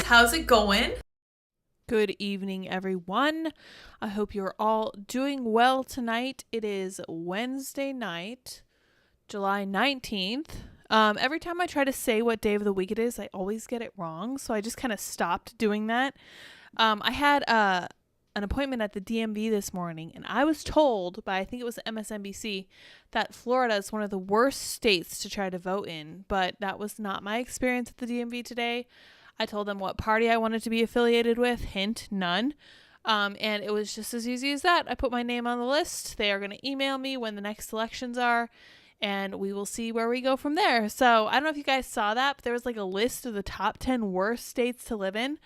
how's it going? Good evening, everyone. I hope you're all doing well tonight. It is Wednesday night, July 19th. Every time I try to say what day of the week it is, I always get it wrong, so I just kind of stopped doing that. I had an appointment at the DMV this morning, and I was told by, I think it was MSNBC, that Florida is one of the worst states to try to vote in, but that was not my experience at the DMV today. I told them what party I wanted to be affiliated with, hint, none. And it was just as easy as that. I put my name on the list. They are going to email me when the next elections are, and we will see where we go from there. So I don't know if you guys saw that, but there was like a list of the top 10 worst states to live in.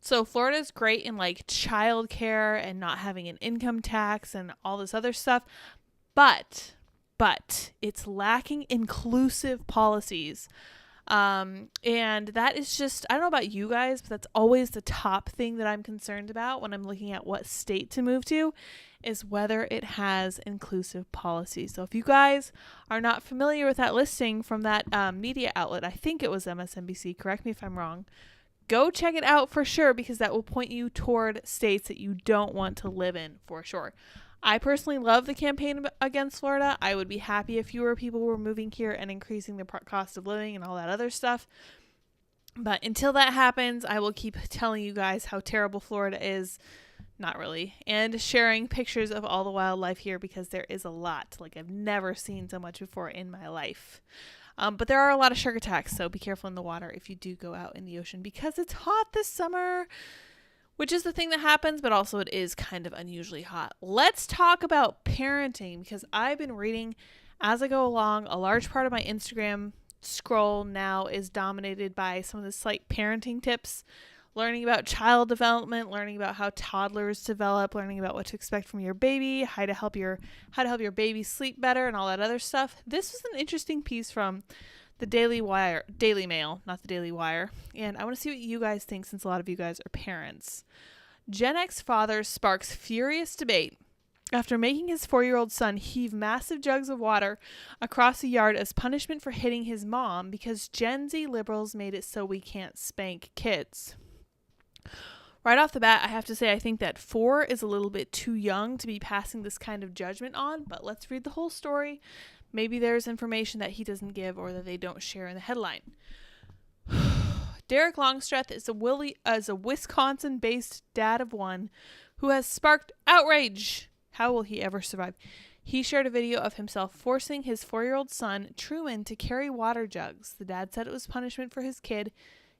So Florida is great in like childcare and not having an income tax and all this other stuff, but it's lacking inclusive policies. And that is just, I don't know about you guys, but that's always the top thing that I'm concerned about when I'm looking at what state to move to, is whether it has inclusive policies. So if you guys are not familiar with that listing from that media outlet, I think it was MSNBC, correct me if I'm wrong, go check it out for sure, because that will point you toward states that you don't want to live in for sure. I personally love the campaign against Florida. I would be happy if fewer people were moving here and increasing the cost of living and all that other stuff. But until that happens, I will keep telling you guys how terrible Florida is. Not really. And sharing pictures of all the wildlife here, because there is a lot. Like, I've never seen so much before in my life. But there are a lot of shark attacks, so be careful in the water if you do go out in the ocean, because it's hot this summer. Which is the thing that happens, but also it is kind of unusually hot. Let's talk about parenting, because I've been reading as I go along. A large part of my Instagram scroll now is dominated by some of the slight parenting tips, learning about child development, learning about how toddlers develop, learning about what to expect from your baby, how to help your baby sleep better, and all that other stuff. This was an interesting piece from the Daily Mail, not the Daily Wire. And I want to see what you guys think, since a lot of you guys are parents. Gen X father sparks furious debate after making his 4-year-old son heave massive jugs of water across the yard as punishment for hitting his mom, because Gen Z liberals made it so we can't spank kids. Right off the bat, I have to say I think that 4 is a little bit too young to be passing this kind of judgment on, but let's read the whole story. Maybe there's information that he doesn't give or that they don't share in the headline. Derek Longstreth is a Wisconsin-based dad of 1 who has sparked outrage. How will he ever survive? He shared a video of himself forcing his 4-year-old son, Truman, to carry water jugs. The dad said it was punishment for his kid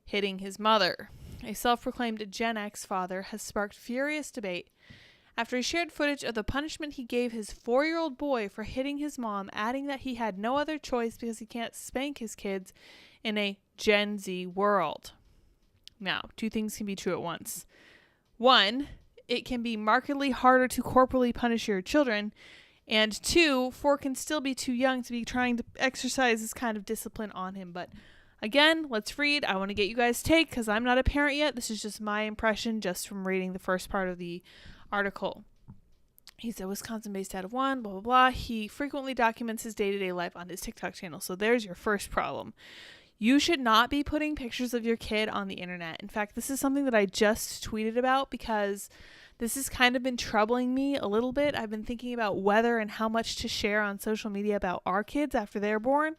hitting his mother. A self-proclaimed Gen X father has sparked furious debate after he shared footage of the punishment he gave his 4-year-old boy for hitting his mom, adding that he had no other choice because he can't spank his kids in a Gen Z world. Now, 2 things can be true at once. 1, it can be markedly harder to corporally punish your children. And 2, 4 can still be too young to be trying to exercise this kind of discipline on him. But again, let's read. I want to get you guys' take, because I'm not a parent yet. This is just my impression just from reading the first part of the article. He's a Wisconsin-based dad of 1, blah, blah, blah. He frequently documents his day-to-day life on his TikTok channel. So there's your first problem. You should not be putting pictures of your kid on the internet. In fact, this is something that I just tweeted about, because this has kind of been troubling me a little bit. I've been thinking about whether and how much to share on social media about our kids after they're born.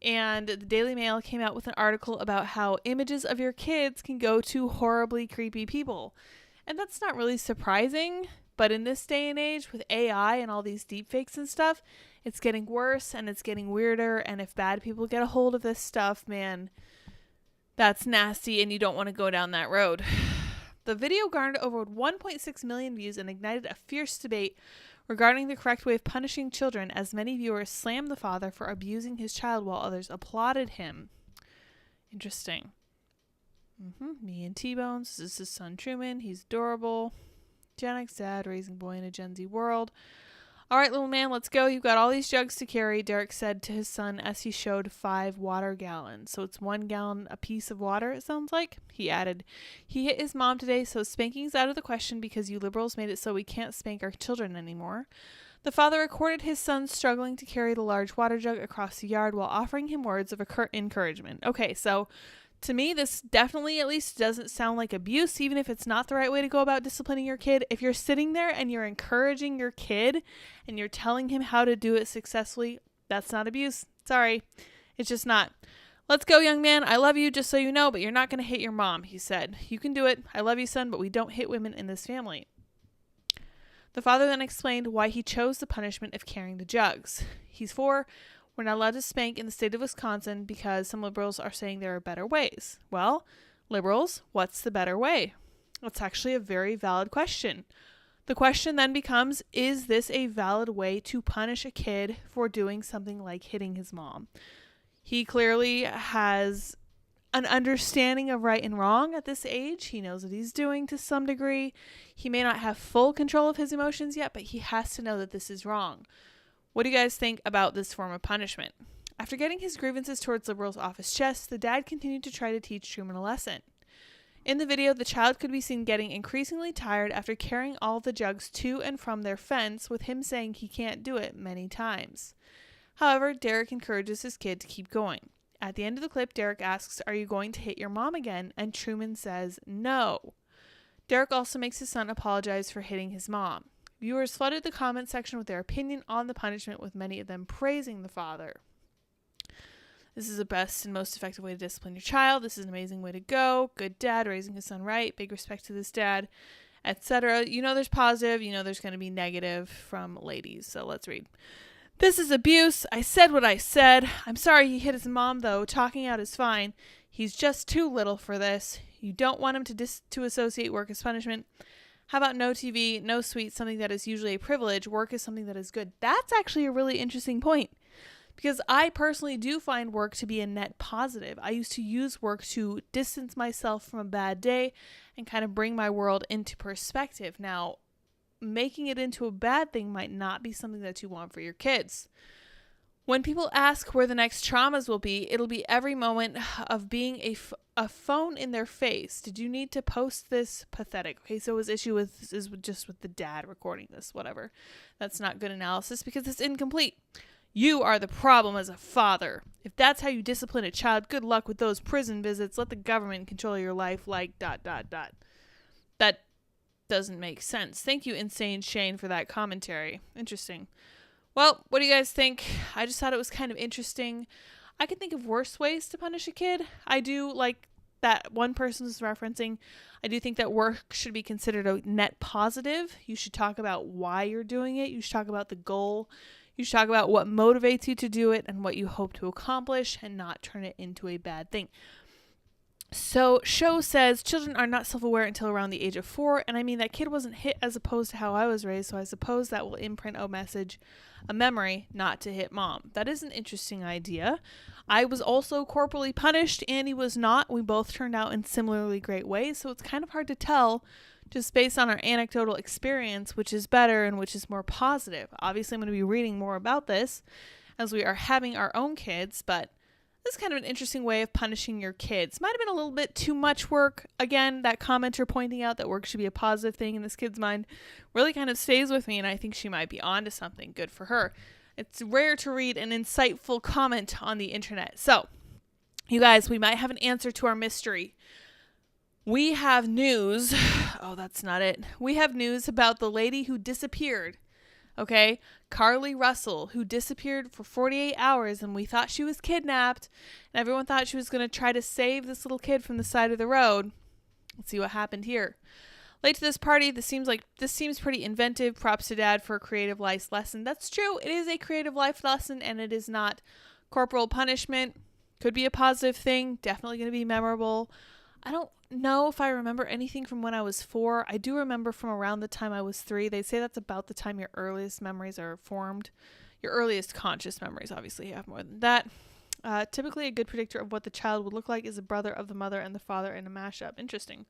And the Daily Mail came out with an article about how images of your kids can go to horribly creepy people. And that's not really surprising, but in this day and age with AI and all these deepfakes and stuff, it's getting worse and it's getting weirder. And if bad people get a hold of this stuff, man, that's nasty, and you don't want to go down that road. The video garnered over 1.6 million views and ignited a fierce debate regarding the correct way of punishing children, as many viewers slammed the father for abusing his child while others applauded him. Interesting. Me and T-Bones. This is his son Truman. He's adorable. Gen X dad raising boy in a Gen Z world. All right, little man, let's go. You've got all these jugs to carry, Derek said to his son as he showed 5 water gallons. So it's 1 gallon a piece of water, it sounds like. He added, he hit his mom today, so spanking's out of the question because you liberals made it so we can't spank our children anymore. The father recorded his son struggling to carry the large water jug across the yard while offering him words of encouragement. Okay, so To me, this definitely at least doesn't sound like abuse, even if it's not the right way to go about disciplining your kid. If you're sitting there and you're encouraging your kid and you're telling him how to do it successfully, that's not abuse. Sorry. It's just not. Let's go, young man. I love you, just so you know, but you're not going to hit your mom, he said. You can do it. I love you, son, but we don't hit women in this family. The father then explained why he chose the punishment of carrying the jugs. He's 4. We're not allowed to spank in the state of Wisconsin because some liberals are saying there are better ways. Well, liberals, what's the better way? That's actually a very valid question. The question then becomes, is this a valid way to punish a kid for doing something like hitting his mom? He clearly has an understanding of right and wrong at this age. He knows what he's doing to some degree. He may not have full control of his emotions yet, but he has to know that this is wrong. What do you guys think about this form of punishment? After getting his grievances towards liberals off his chest, the dad continued to try to teach Truman a lesson. In the video, the child could be seen getting increasingly tired after carrying all the jugs to and from their fence, with him saying he can't do it many times. However, Derek encourages his kid to keep going. At the end of the clip, Derek asks, "Are you going to hit your mom again?" And Truman says, "No." Derek also makes his son apologize for hitting his mom. Viewers flooded the comment section with their opinion on the punishment, with many of them praising the father. "This is the best and most effective way to discipline your child. This is an amazing way to go. Good dad, raising his son right. Big respect to this dad," etc. You know there's positive, you know there's going to be negative from ladies. So let's read. "This is abuse. I said what I said. I'm sorry he hit his mom, though. Talking out is fine. He's just too little for this. You don't want him to associate work as punishment. How about no TV, no sweets, something that is usually a privilege? Work is something that is good." That's actually a really interesting point, because I personally do find work to be a net positive. I used to use work to distance myself from a bad day and kind of bring my world into perspective. Now, making it into a bad thing might not be something that you want for your kids. When people ask where the next traumas will be, it'll be every moment of being a phone in their face. Did you need to post this? Pathetic. Okay, so his issue is just with the dad recording this, whatever. That's not good analysis because it's incomplete. You are the problem as a father. If that's how you discipline a child, good luck with those prison visits. Let the government control your life like ... That doesn't make sense. Thank you, Insane Shane, for that commentary. Interesting. Well, what do you guys think? I just thought it was kind of interesting. I can think of worse ways to punish a kid. I do, like that one person was referencing, I do think that work should be considered a net positive. You should talk about why you're doing it. You should talk about the goal. You should talk about what motivates you to do it and what you hope to accomplish, and not turn it into a bad thing. So Show says children are not self-aware until around the age of 4, and I mean that kid wasn't hit as opposed to how I was raised, so I suppose that will imprint a memory not to hit mom. That is an interesting idea. I was also corporally punished, Andy was not. We both turned out in similarly great ways, so it's kind of hard to tell just based on our anecdotal experience which is better and which is more positive. Obviously I'm going to be reading more about this as we are having our own kids, but this is kind of an interesting way of punishing your kids. Might have been a little bit too much work. Again, that commenter pointing out that work should be a positive thing in this kid's mind really kind of stays with me, and I think she might be onto something. Good for her. It's rare to read an insightful comment on the internet. So, you guys, we might have an answer to our mystery. We have news. Oh, that's not it. We have news about the lady who disappeared. Okay, Carly Russell, who disappeared for 48 hours, and we thought she was kidnapped, and everyone thought she was going to try to save this little kid from the side of the road. Let's see what happened here. Late to this party, this seems pretty inventive. Props to Dad for a creative life lesson. That's true. It is a creative life lesson, and it is not corporal punishment. Could be a positive thing. Definitely going to be memorable. I don't know if I remember anything from when I was 4. I do remember from around the time I was 3. They say that's about the time your earliest memories are formed. Your earliest conscious memories, obviously, you have more than that. Typically, a good predictor of what the child would look like is a brother of the mother and the father in a mashup. Interesting.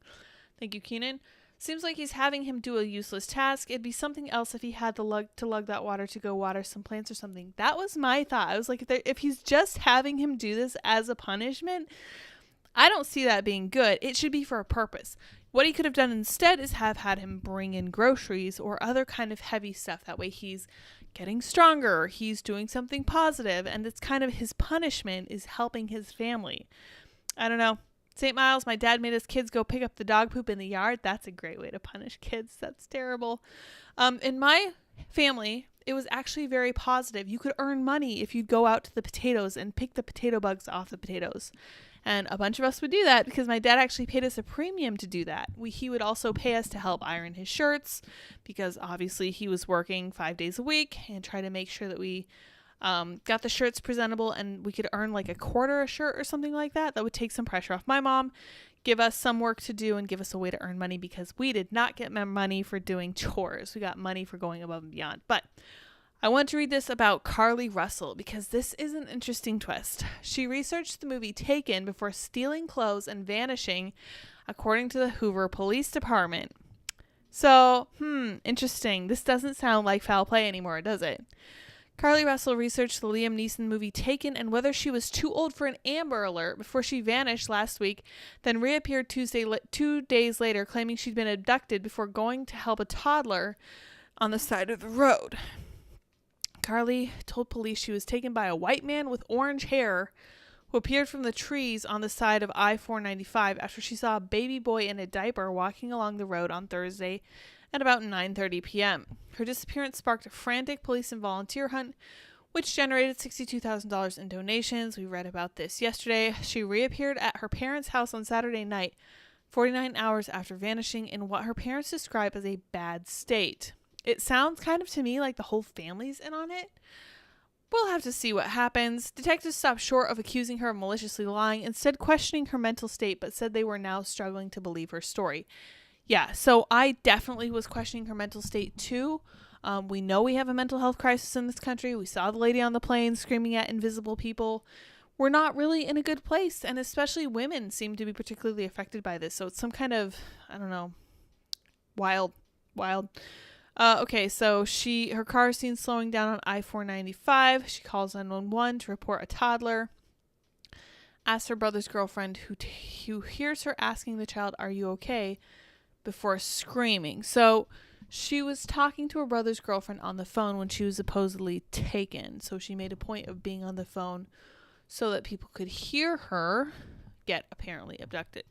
Thank you, Keenan. Seems like he's having him do a useless task. It'd be something else if he had to lug that water to go water some plants or something. That was my thought. I was like, if he's just having him do this as a punishment, I don't see that being good. It should be for a purpose. What he could have done instead is have had him bring in groceries or other kind of heavy stuff. That way he's getting stronger, or he's doing something positive, and it's kind of his punishment is helping his family. I don't know. St. Miles, my dad made us kids go pick up the dog poop in the yard. That's a great way to punish kids. That's terrible. In my family, it was actually very positive. You could earn money if you'd go out to the potatoes and pick the potato bugs off the potatoes. And a bunch of us would do that because my dad actually paid us a premium to do that. He would also pay us to help iron his shirts because obviously he was working 5 days a week and try to make sure that we got the shirts presentable, and we could earn like $0.25 a shirt or something like that. That would take some pressure off my mom, give us some work to do, and give us a way to earn money because we did not get money for doing chores. We got money for going above and beyond. But I want to read this about Carly Russell because this is an interesting twist. She researched the movie Taken before stealing clothes and vanishing, according to the Hoover Police Department. So, interesting. This doesn't sound like foul play anymore, does it? Carly Russell researched the Liam Neeson movie Taken and whether she was too old for an Amber Alert before she vanished last week, then reappeared 2 days later claiming she'd been abducted before going to help a toddler on the side of the road. Carly told police she was taken by a white man with orange hair who appeared from the trees on the side of I-495 after she saw a baby boy in a diaper walking along the road on Thursday at about 9:30 p.m. Her disappearance sparked a frantic police and volunteer hunt, which generated $62,000 in donations. We read about this yesterday. She reappeared at her parents' house on Saturday night, 49 hours after vanishing, in what her parents describe as a bad state. It sounds kind of to me like the whole family's in on it. We'll have to see what happens. Detectives stopped short of accusing her of maliciously lying, instead questioning her mental state, but said they were now struggling to believe her story. Yeah, so I definitely was questioning her mental state too. We know we have a mental health crisis in this country. We saw the lady on the plane screaming at invisible people. We're not really in a good place, and especially women seem to be particularly affected by this. So it's some kind of, I don't know, wild. Okay, so her car is seen slowing down on I-495. She calls 911 to report a toddler. Asks her brother's girlfriend, who hears her asking the child, "Are you okay?" before screaming. So she was talking to her brother's girlfriend on the phone when she was supposedly taken. So she made a point of being on the phone so that people could hear her get apparently abducted.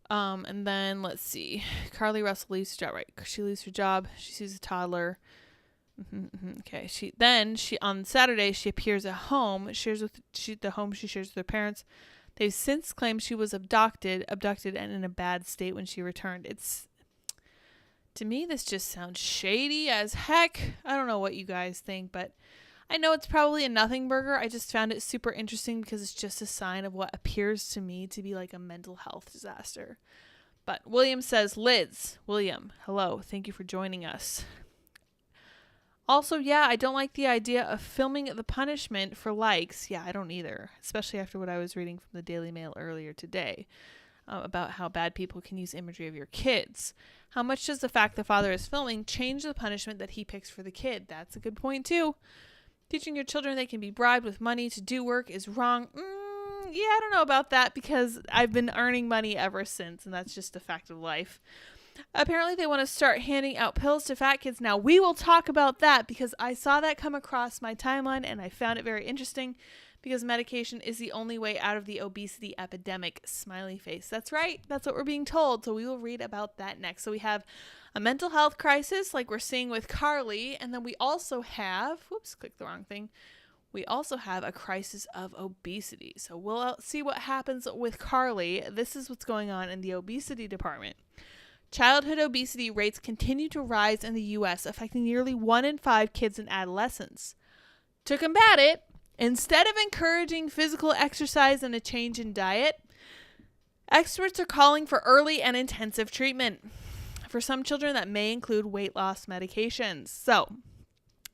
And then let's see. Carly Russell leaves her job, right? She leaves her job. She sees a toddler. Okay. She on Saturday she appears at home. The home she shares with her parents. They've since claimed she was abducted and in a bad state when she returned. To me, this just sounds shady as heck. I don't know what you guys think, but I know it's probably a nothing burger. I just found it super interesting because it's just a sign of what appears to me to be like a mental health disaster. But William says, Lids, William, hello, thank you for joining us. Also, yeah, I don't like the idea of filming the punishment for likes. Yeah, I don't either, especially after what I was reading from the Daily Mail earlier today about how bad people can use imagery of your kids. How much does the fact the father is filming change the punishment that he picks for the kid? That's a good point, too. Teaching your children they can be bribed with money to do work is wrong. Yeah, I don't know about that because I've been earning money ever since, and that's just a fact of life. Apparently they want to start handing out pills to fat kids now. We will talk about that because I saw that come across my timeline and I found it very interesting because medication is the only way out of the obesity epidemic. Smiley face. That's right. That's what we're being told. So we will read about that next. So we have a mental health crisis like we're seeing with Carly. And then we also have, clicked the wrong thing. We also have a crisis of obesity. So we'll see what happens with Carly. This is what's going on in the obesity department. Childhood obesity rates continue to rise in the U.S., affecting nearly 1 in 5 kids and adolescents. To combat it, instead of encouraging physical exercise and a change in diet, experts are calling for early and intensive treatment. For some children, that may include weight loss medications. So,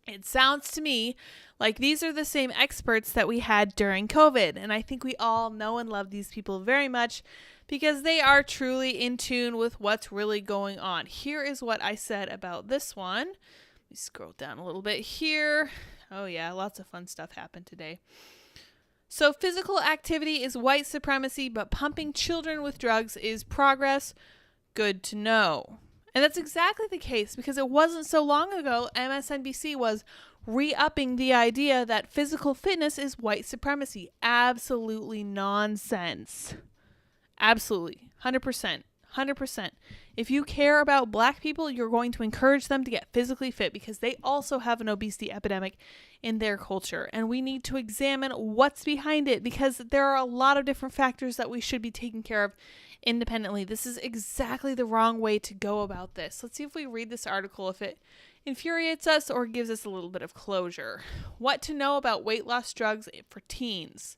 it sounds to me like these are the same experts that we had during COVID, and I think we all know and love these people very much because they are truly in tune with what's really going on. Here is what I said about this one. Let me scroll down a little bit here. Oh yeah, lots of fun stuff happened today. So physical activity is white supremacy, but pumping children with drugs is progress. Good to know. And that's exactly the case because it wasn't so long ago MSNBC was re-upping the idea that physical fitness is white supremacy. Absolutely nonsense. Absolutely. 100%. 100%. If you care about Black people, you're going to encourage them to get physically fit because they also have an obesity epidemic in their culture. And we need to examine what's behind it because there are a lot of different factors that we should be taking care of independently. This is exactly the wrong way to go about this. Let's see if we read this article, if it infuriates us or gives us a little bit of closure. What to know about weight loss drugs for teens.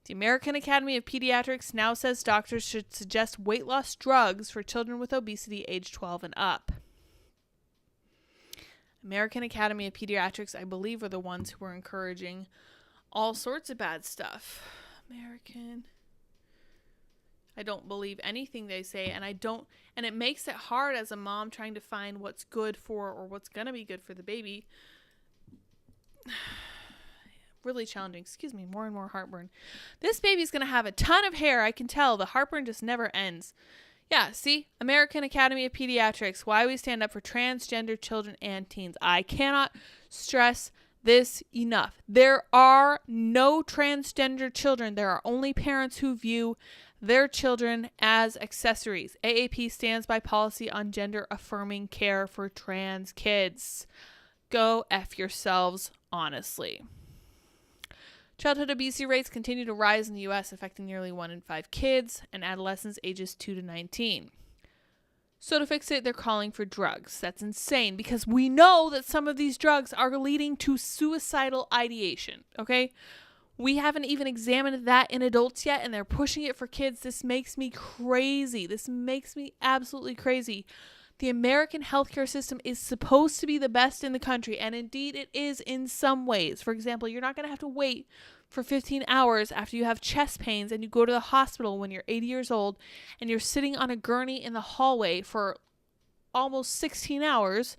The American Academy of Pediatrics now says doctors should suggest weight loss drugs for children with obesity age 12 and up. American Academy of Pediatrics, I believe, are the ones who are encouraging all sorts of bad stuff. I don't believe anything they say, and it makes it hard as a mom trying to find what's good for or what's going to be good for the baby. Really challenging. Excuse me, more and more heartburn. This baby's going to have a ton of hair. I can tell. The heartburn just never ends. Yeah, see? American Academy of Pediatrics. Why we stand up for transgender children and teens. I cannot stress this enough. There are no transgender children. There are only parents who view their children as accessories. AAP stands by policy on gender-affirming care for trans kids. Go F yourselves, honestly. Childhood obesity rates continue to rise in the U.S., affecting nearly 1 in 5 kids and adolescents ages 2 to 19. So to fix it, they're calling for drugs. That's insane because we know that some of these drugs are leading to suicidal ideation, okay? We haven't even examined that in adults yet, and they're pushing it for kids. This makes me crazy. This makes me absolutely crazy. The American healthcare system is supposed to be the best in the country, and indeed it is in some ways. For example, you're not going to have to wait for 15 hours after you have chest pains and you go to the hospital when you're 80 years old and you're sitting on a gurney in the hallway for almost 16 hours.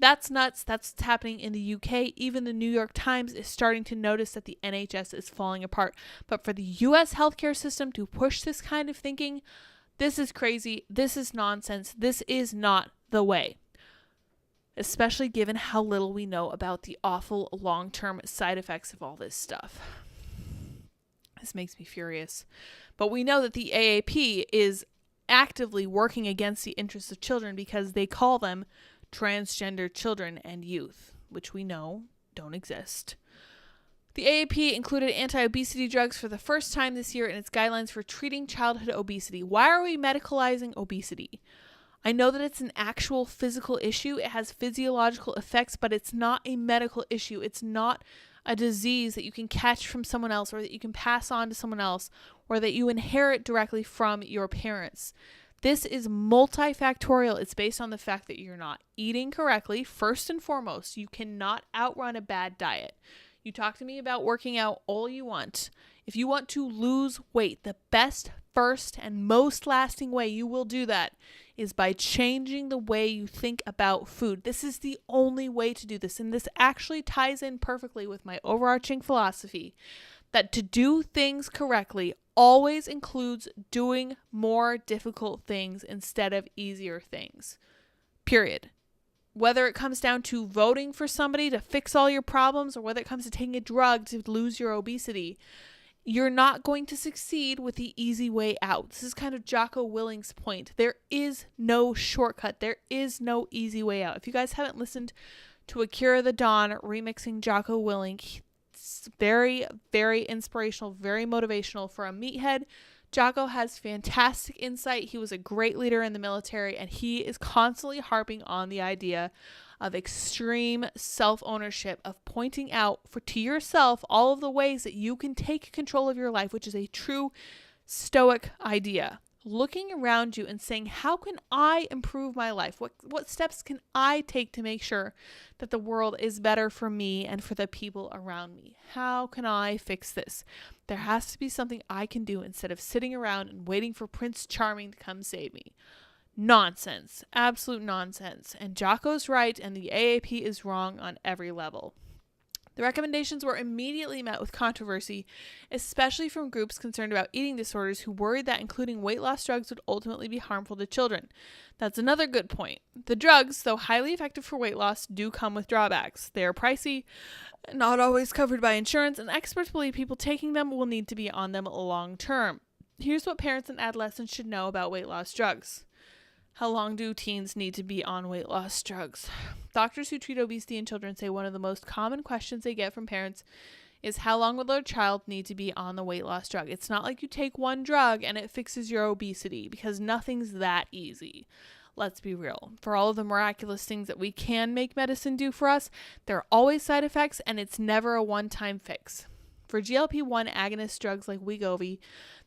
That's nuts. That's what's happening in the UK. Even the New York Times is starting to notice that the NHS is falling apart. But for the US healthcare system to push this kind of thinking, this is crazy. This is nonsense. This is not the way. Especially given how little we know about the awful long-term side effects of all this stuff. This makes me furious. But we know that the AAP is actively working against the interests of children because they call them transgender children and youth, which we know don't exist. The AAP included anti-obesity drugs for the first time this year in its guidelines for treating childhood obesity. Why are we medicalizing obesity? I know that it's an actual physical issue. It has physiological effects, but it's not a medical issue. It's not a disease that you can catch from someone else or that you can pass on to someone else or that you inherit directly from your parents. This is multifactorial. It's based on the fact that you're not eating correctly. First and foremost, you cannot outrun a bad diet. You talk to me about working out all you want. If you want to lose weight, the best, first, and most lasting way you will do that is by changing the way you think about food. This is the only way to do this. And this actually ties in perfectly with my overarching philosophy that to do things correctly always includes doing more difficult things instead of easier things. Period. Whether it comes down to voting for somebody to fix all your problems or whether it comes to taking a drug to lose your obesity, you're not going to succeed with the easy way out. This is kind of Jocko Willink's point. There is no shortcut. There is no easy way out. If you guys haven't listened to Akira the Dawn remixing Jocko Willink, it's very, very inspirational, very motivational for a meathead. Jocko has fantastic insight. He was a great leader in the military, and he is constantly harping on the idea of extreme self-ownership, of pointing out to yourself all of the ways that you can take control of your life, which is a true stoic idea. Looking around you and saying, how can I improve my life? What steps can I take to make sure that the world is better for me and for the people around me? How can I fix this? There has to be something I can do instead of sitting around and waiting for Prince Charming to come save me. Nonsense. Absolute nonsense. And Jocko's right and the AAP is wrong on every level. The recommendations were immediately met with controversy, especially from groups concerned about eating disorders who worried that including weight loss drugs would ultimately be harmful to children. That's another good point. The drugs, though highly effective for weight loss, do come with drawbacks. They are pricey, not always covered by insurance, and experts believe people taking them will need to be on them long term. here's what parents and adolescents should know about weight loss drugs. How long do teens need to be on weight loss drugs? Doctors who treat obesity in children say one of the most common questions they get from parents is how long will their child need to be on the weight loss drug? It's not like you take one drug and it fixes your obesity, because nothing's that easy. Let's be real. For all of the miraculous things that we can make medicine do for us, there are always side effects, and it's never a one-time fix. For GLP-1 agonist drugs like Wegovy,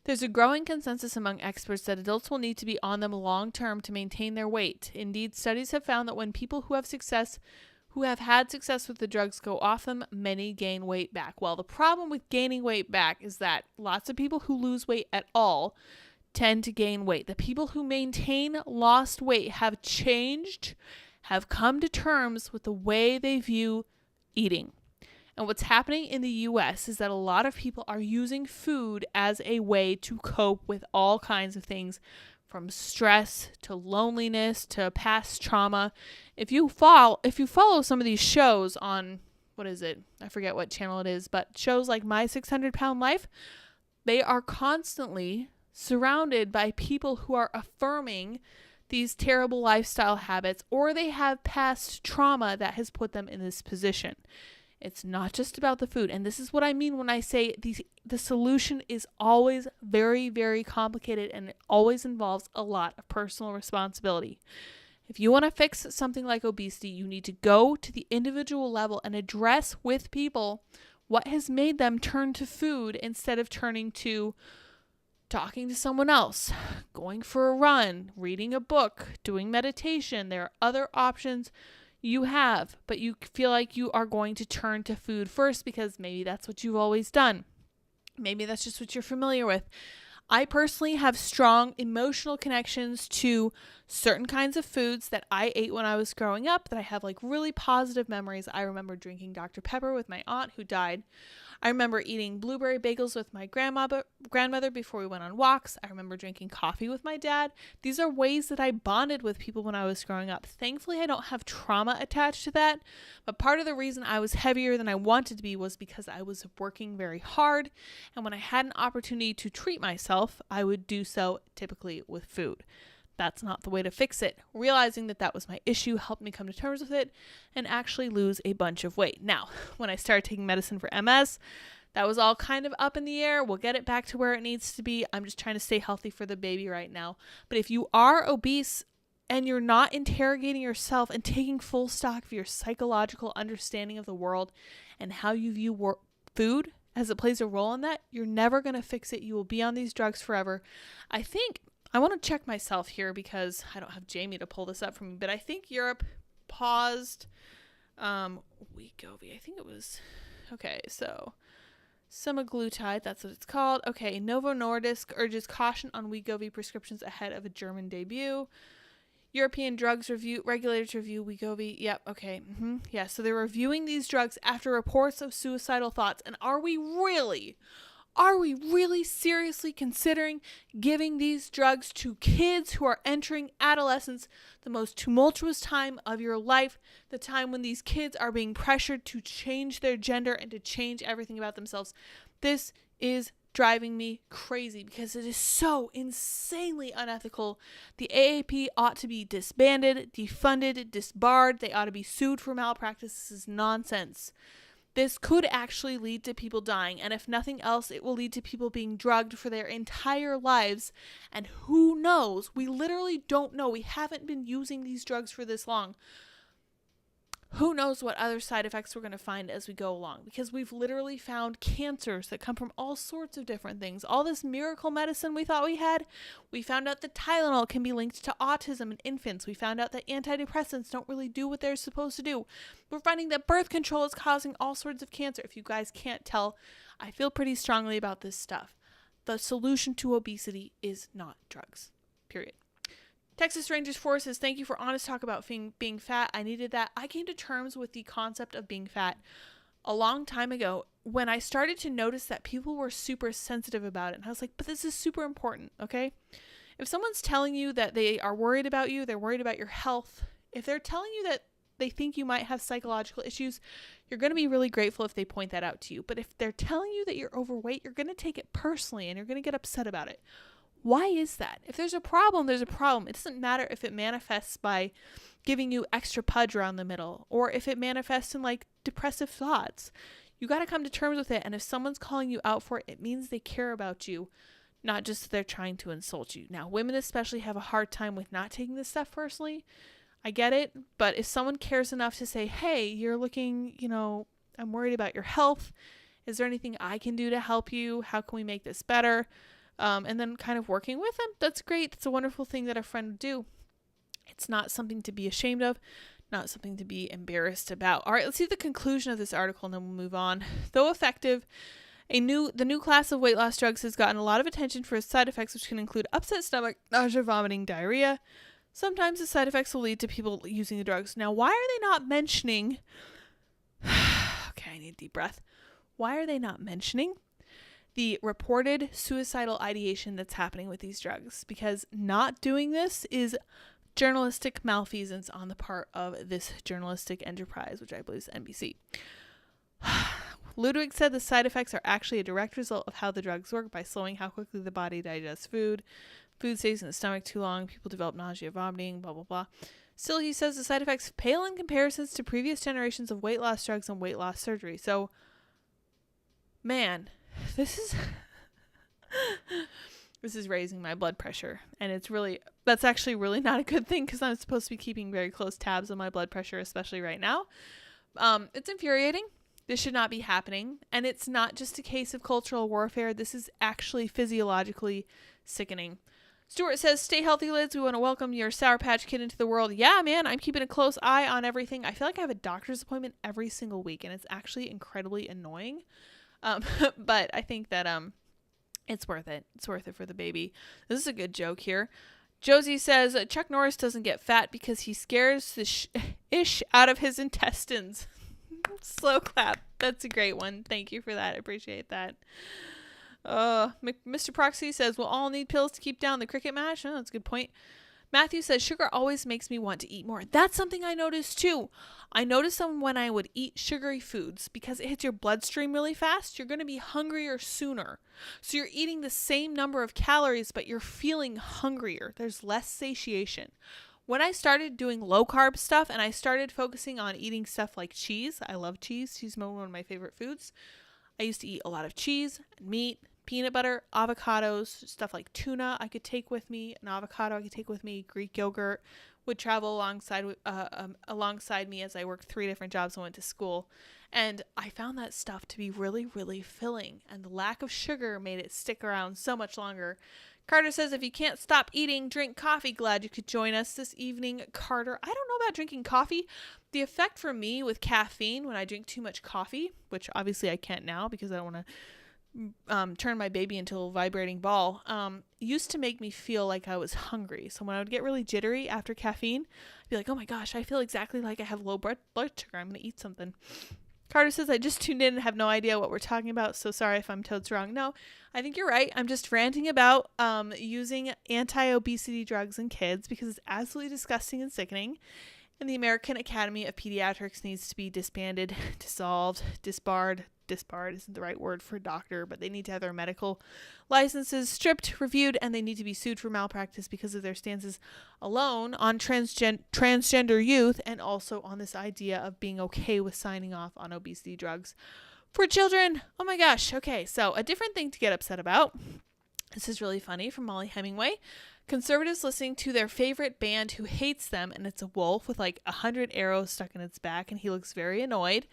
there's a growing consensus among experts that adults will need to be on them long-term to maintain their weight. Indeed, studies have found that when people who have had success with the drugs go off them, many gain weight back. Well, the problem with gaining weight back is that lots of people who lose weight at all tend to gain weight. The people who maintain lost weight have changed, have come to terms with the way they view eating. And what's happening in the US is that a lot of people are using food as a way to cope with all kinds of things, from stress to loneliness to past trauma. If you follow some of these shows on, what is it? I forget what channel it is, but shows like My 600-Pound Life, they are constantly surrounded by people who are affirming these terrible lifestyle habits, or they have past trauma that has put them in this position. It's not just about the food. And this is what I mean when I say the solution is always very, very complicated, and it always involves a lot of personal responsibility. If you want to fix something like obesity, you need to go to the individual level and address with people what has made them turn to food instead of turning to talking to someone else, going for a run, reading a book, doing meditation. There are other options you have, but you feel like you are going to turn to food first because maybe that's what you've always done. Maybe that's just what you're familiar with. I personally have strong emotional connections to certain kinds of foods that I ate when I was growing up that I have like really positive memories. I remember drinking Dr. Pepper with my aunt who died. I remember eating blueberry bagels with my grandmother before we went on walks. I remember drinking coffee with my dad. These are ways that I bonded with people when I was growing up. Thankfully, I don't have trauma attached to that, but part of the reason I was heavier than I wanted to be was because I was working very hard, and when I had an opportunity to treat myself, I would do so typically with food. That's not the way to fix it. Realizing that that was my issue helped me come to terms with it and actually lose a bunch of weight. Now, when I started taking medicine for MS, that was all kind of up in the air. We'll get it back to where it needs to be. I'm just trying to stay healthy for the baby right now. But if you are obese and you're not interrogating yourself and taking full stock of your psychological understanding of the world and how you view food as it plays a role in that, you're never going to fix it. You will be on these drugs forever. I want to check myself here because I don't have Jamie to pull this up for me, but I think Europe paused Wegovy. I think it was, okay, so semaglutide, that's what it's called. Okay, Novo Nordisk urges caution on Wegovy prescriptions ahead of a German debut. European drugs regulators review Wegovy. Yep, okay. Yeah, so they're reviewing these drugs after reports of suicidal thoughts. And are we really seriously considering giving these drugs to kids who are entering adolescence, the most tumultuous time of your life, the time when these kids are being pressured to change their gender and to change everything about themselves? This is driving me crazy because it is so insanely unethical. The AAP ought to be disbanded, defunded, disbarred. They ought to be sued for malpractice. This is nonsense. This could actually lead to people dying, and if nothing else, it will lead to people being drugged for their entire lives, and who knows? We literally don't know. We haven't been using these drugs for this long. Who knows what other side effects we're going to find as we go along, because we've literally found cancers that come from all sorts of different things. All this miracle medicine we thought we had, we found out that Tylenol can be linked to autism in infants. We found out that antidepressants don't really do what they're supposed to do. We're finding that birth control is causing all sorts of cancer. If you guys can't tell, I feel pretty strongly about this stuff. The solution to obesity is not drugs, period. Texas Rangers 4 says, thank you for honest talk about being fat. I needed that. I came to terms with the concept of being fat a long time ago when I started to notice that people were super sensitive about it. And I was like, but this is super important, okay? If someone's telling you that they are worried about you, they're worried about your health, if they're telling you that they think you might have psychological issues, you're going to be really grateful if they point that out to you. But if they're telling you that you're overweight, you're going to take it personally and you're going to get upset about it. Why is that? If there's a problem, there's a problem. It doesn't matter if it manifests by giving you extra pudge around the middle, or if it manifests in like depressive thoughts. You got to come to terms with it. And if someone's calling you out for it, it means they care about you, not just that they're trying to insult you. Now, women especially have a hard time with not taking this stuff personally. I get it. But if someone cares enough to say, hey, you're looking, I'm worried about your health. Is there anything I can do to help you? How can we make this better? And then kind of working with them. That's great. It's a wonderful thing that a friend would do. It's not something to be ashamed of, not something to be embarrassed about. All right, let's see the conclusion of this article and then we'll move on. Though effective, the new class of weight loss drugs has gotten a lot of attention for its side effects, which can include upset stomach, nausea, vomiting, diarrhea. Sometimes the side effects will lead to people using the drugs. Now, why are they not mentioning... Okay, I need a deep breath. Why are they not mentioning the reported suicidal ideation that's happening with these drugs? Because not doing this is journalistic malfeasance on the part of this journalistic enterprise, which I believe is NBC. Ludwig said the side effects are actually a direct result of how the drugs work by slowing how quickly the body digests food. Food stays in the stomach too long. People develop nausea, vomiting, blah, blah, blah. Still, he says the side effects pale in comparisons to previous generations of weight loss drugs and weight loss surgery. So, man, this is raising my blood pressure, and that's actually really not a good thing because I'm supposed to be keeping very close tabs on my blood pressure, especially right now. It's infuriating. This should not be happening, and it's not just a case of cultural warfare. This is actually physiologically sickening. Stuart says, stay healthy, Lids. We want to welcome your Sour Patch Kid into the world. Yeah, man, I'm keeping a close eye on everything. I feel like I have a doctor's appointment every single week, and it's actually incredibly annoying. But I think that it's worth it. It's worth it for the baby. This is a good joke here. Josie says, Chuck Norris doesn't get fat because he scares the ish out of his intestines. Slow clap. That's a great one. Thank you for that. I appreciate that. Mr. Proxy says, we'll all need pills to keep down the cricket match. Oh, that's a good point. Matthew says, sugar always makes me want to eat more. That's something I noticed too. I noticed when I would eat sugary foods, because it hits your bloodstream really fast, you're going to be hungrier sooner. So you're eating the same number of calories, but you're feeling hungrier. There's less satiation. When I started doing low carb stuff and I started focusing on eating stuff like cheese, I love cheese. Cheese is one of my favorite foods. I used to eat a lot of cheese and meat, peanut butter, avocados, stuff like tuna I could take with me, an avocado I could take with me, Greek yogurt would travel alongside me as I worked 3 different jobs and went to school. And I found that stuff to be really, really filling. And the lack of sugar made it stick around so much longer. Carter says, if you can't stop eating, drink coffee. Glad you could join us this evening, Carter. I don't know about drinking coffee. The effect for me with caffeine when I drink too much coffee, which obviously I can't now because I don't want to turn my baby into a vibrating ball, used to make me feel like I was hungry. So when I would get really jittery after caffeine, I'd be like, oh my gosh, I feel exactly like I have low blood sugar. I'm going to eat something. Carter says, I just tuned in and have no idea what we're talking about, so sorry if I'm totes wrong. No, I think you're right. I'm just ranting about using anti-obesity drugs in kids because it's absolutely disgusting and sickening. And the American Academy of Pediatrics needs to be disbanded, dissolved, disbarred. Disbarred isn't the right word for a doctor, but they need to have their medical licenses stripped, reviewed, and they need to be sued for malpractice because of their stances alone on transgender youth and also on this idea of being okay with signing off on obesity drugs for children. Oh my gosh. Okay, so a different thing to get upset about. This is really funny from Molly Hemingway. Conservatives listening to their favorite band who hates them, and it's a wolf with like 100 arrows stuck in its back, and he looks very annoyed.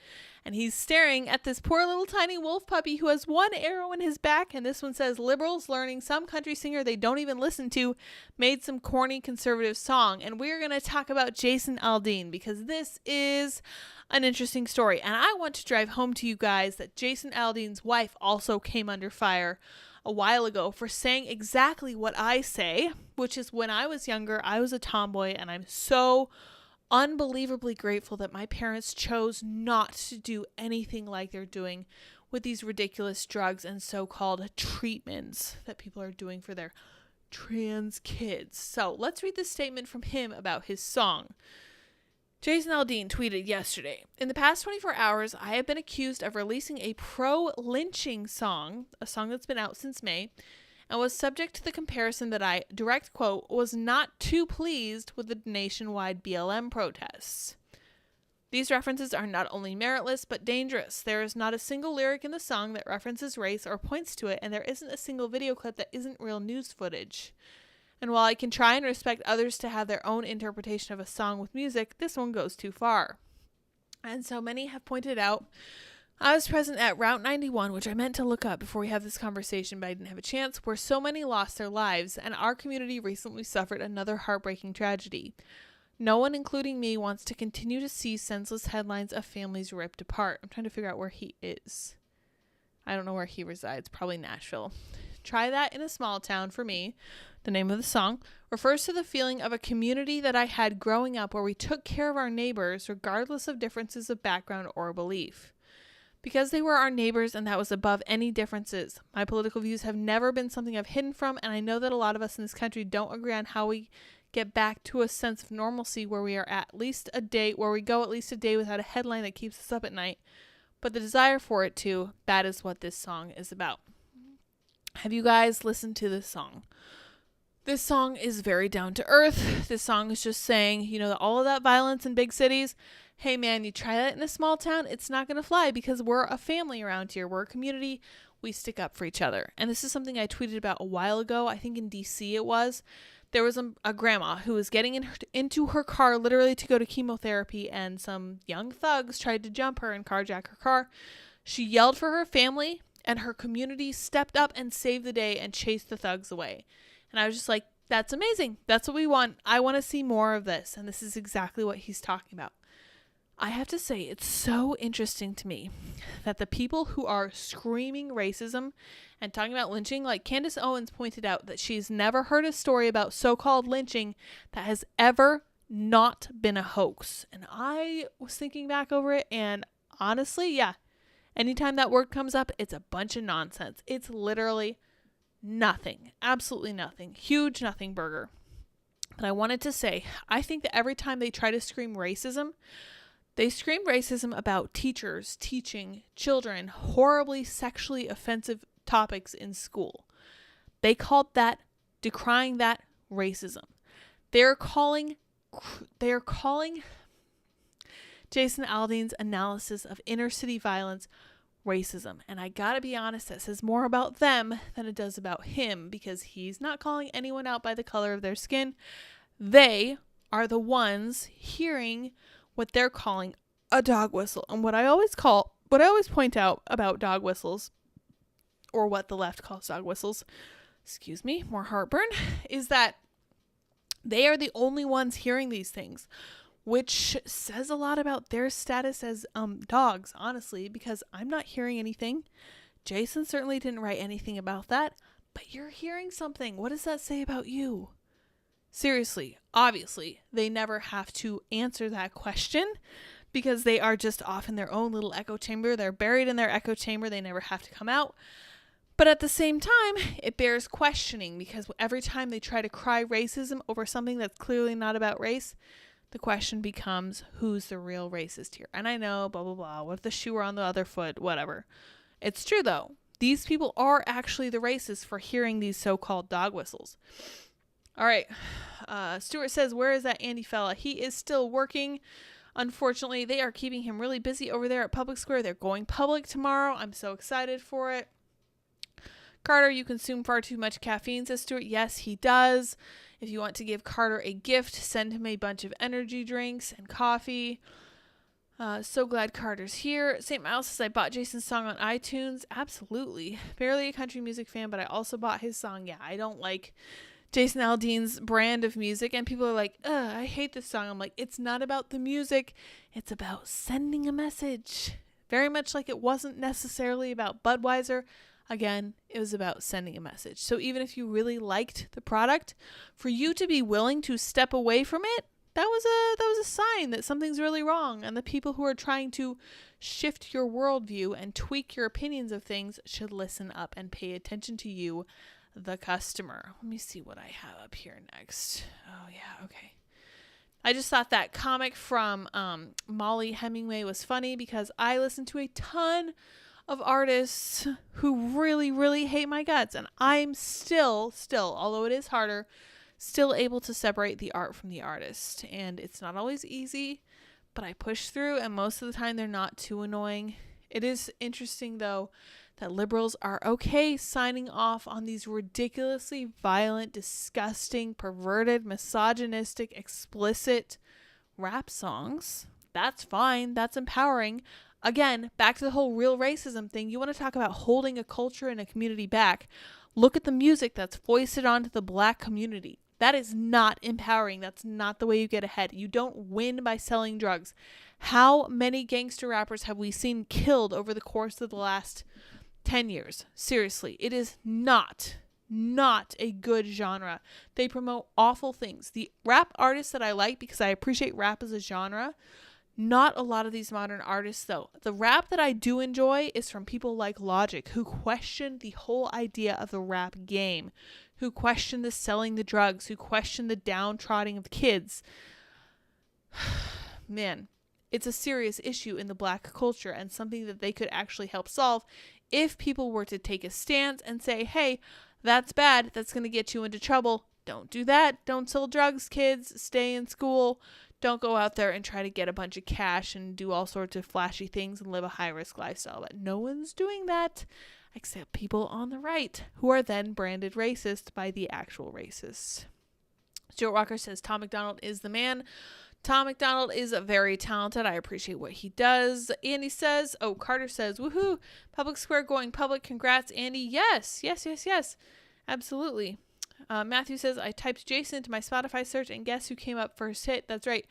And he's staring at this poor little tiny wolf puppy who has 1 arrow in his back, and this one says, liberals learning some country singer they don't even listen to made some corny conservative song. And we're going to talk about Jason Aldean because this is an interesting story. And I want to drive home to you guys that Jason Aldean's wife also came under fire a while ago for saying exactly what I say, which is when I was younger, I was a tomboy, and I'm so unbelievably grateful that my parents chose not to do anything like they're doing with these ridiculous drugs and so-called treatments that people are doing for their trans kids. So let's read this statement from him about his song. Jason Aldean tweeted yesterday, "In the past 24 hours, I have been accused of releasing a pro-lynching song, a song that's been out since May, and was subject to the comparison that I, direct quote, was not too pleased with the nationwide BLM protests. These references are not only meritless, but dangerous. There is not a single lyric in the song that references race or points to it, and there isn't a single video clip that isn't real news footage. And while I can try and respect others to have their own interpretation of a song with music, this one goes too far." And so many have pointed out, I was present at Route 91, which I meant to look up before we have this conversation, but I didn't have a chance, where so many lost their lives, and our community recently suffered another heartbreaking tragedy. No one, including me, wants to continue to see senseless headlines of families ripped apart. I'm trying to figure out where he is. I don't know where he resides, probably Nashville. Try that in a small town for me. The name of the song refers to the feeling of a community that I had growing up where we took care of our neighbors regardless of differences of background or belief. Because they were our neighbors and that was above any differences. My political views have never been something I've hidden from, and I know that a lot of us in this country don't agree on how we get back to a sense of normalcy where we are at least a day, where we go at least a day without a headline that keeps us up at night. But the desire for it to, that is what this song is about. Have you guys listened to this song? This song is very down to earth. This song is just saying, all of that violence in big cities, hey man, you try that in a small town, it's not going to fly because we're a family around here. We're a community. We stick up for each other. And this is something I tweeted about a while ago. I think in DC it was. There was a grandma who was getting into her car literally to go to chemotherapy, and some young thugs tried to jump her and carjack her car. She yelled for her family, and her community stepped up and saved the day and chased the thugs away. And I was just like, that's amazing. That's what we want. I want to see more of this. And this is exactly what he's talking about. I have to say, it's so interesting to me that the people who are screaming racism and talking about lynching, like Candace Owens pointed out that she's never heard a story about so-called lynching that has ever not been a hoax. And I was thinking back over it, and honestly, yeah, anytime that word comes up, it's a bunch of nonsense. It's literally nothing. Absolutely nothing. Huge nothing burger. But I wanted to say, I think that every time they try to scream racism, they scream racism about teachers teaching children horribly sexually offensive topics in school. They called that, decrying that, racism. They are calling Jason Aldean's analysis of inner city violence racism. And I gotta be honest, that says more about them than it does about him, because he's not calling anyone out by the color of their skin. They are the ones hearing what they're calling a dog whistle. And what I always point out about dog whistles, or what the left calls dog whistles, more heartburn, is that they are the only ones hearing these things, which says a lot about their status as dogs, honestly, because I'm not hearing anything. Jason certainly didn't write anything about that, but you're hearing something. What does that say about you? Seriously, obviously, they never have to answer that question because they are just off in their own little echo chamber. They're buried in their echo chamber. They never have to come out. But at the same time, it bears questioning, because every time they try to cry racism over something that's clearly not about race, the question becomes, who's the real racist here? And I know, blah, blah, blah. What if the shoe were on the other foot? Whatever. It's true, though. These people are actually the racists for hearing these so-called dog whistles. All right. Stuart says, where is that Andy fella? He is still working. Unfortunately, they are keeping him really busy over there at Public Square. They're going public tomorrow. I'm so excited for it. Carter, you consume far too much caffeine, says Stuart. Yes, he does. If you want to give Carter a gift, send him a bunch of energy drinks and coffee. So glad Carter's here. St. Miles says, I bought Jason's song on iTunes. Absolutely. Barely a country music fan, but I also bought his song. Yeah, I don't like Jason Aldean's brand of music, and people are like, I hate this song. I'm like, it's not about the music. It's about sending a message. Very much like it wasn't necessarily about Budweiser. Again, it was about sending a message. So even if you really liked the product, for you to be willing to step away from it, that was a sign that something's really wrong. And the people who are trying to shift your worldview and tweak your opinions of things should listen up and pay attention to you, the customer. Let me see what I have up here next. Oh yeah, okay. I just thought that comic from Molly Hemingway was funny because I listen to a ton of artists who really, really hate my guts. And I'm still, although it is harder, still able to separate the art from the artist. And it's not always easy, but I push through, and most of the time they're not too annoying. It is interesting, though, that liberals are okay signing off on these ridiculously violent, disgusting, perverted, misogynistic, explicit rap songs. That's fine. That's empowering. Again, back to the whole real racism thing. You want to talk about holding a culture and a community back. Look at the music that's foisted onto the black community. That is not empowering. That's not the way you get ahead. You don't win by selling drugs. How many gangster rappers have we seen killed over the course of the last 10 years? Seriously, it is not a good genre. They promote awful things. The rap artists that I like, because I appreciate rap as a genre, not a lot of these modern artists, though. The rap that I do enjoy is from people like Logic, who question the whole idea of the rap game, who question the selling the drugs, who question the downtrodden of kids. Man, it's a serious issue in the black culture, and something that they could actually help solve if people were to take a stance and say, hey, that's bad. That's going to get you into trouble. Don't do that. Don't sell drugs, kids. Stay in school. Don't go out there and try to get a bunch of cash and do all sorts of flashy things and live a high-risk lifestyle. But no one's doing that except people on the right, who are then branded racist by the actual racists. Stuart Walker says Tom McDonald is the man. Tom McDonald is very talented. I appreciate what he does. Andy says, Carter says, woohoo, Public Square going public. Congrats, Andy. Yes. Absolutely. Matthew says, I typed Jason into my Spotify search, and guess who came up first hit? That's right.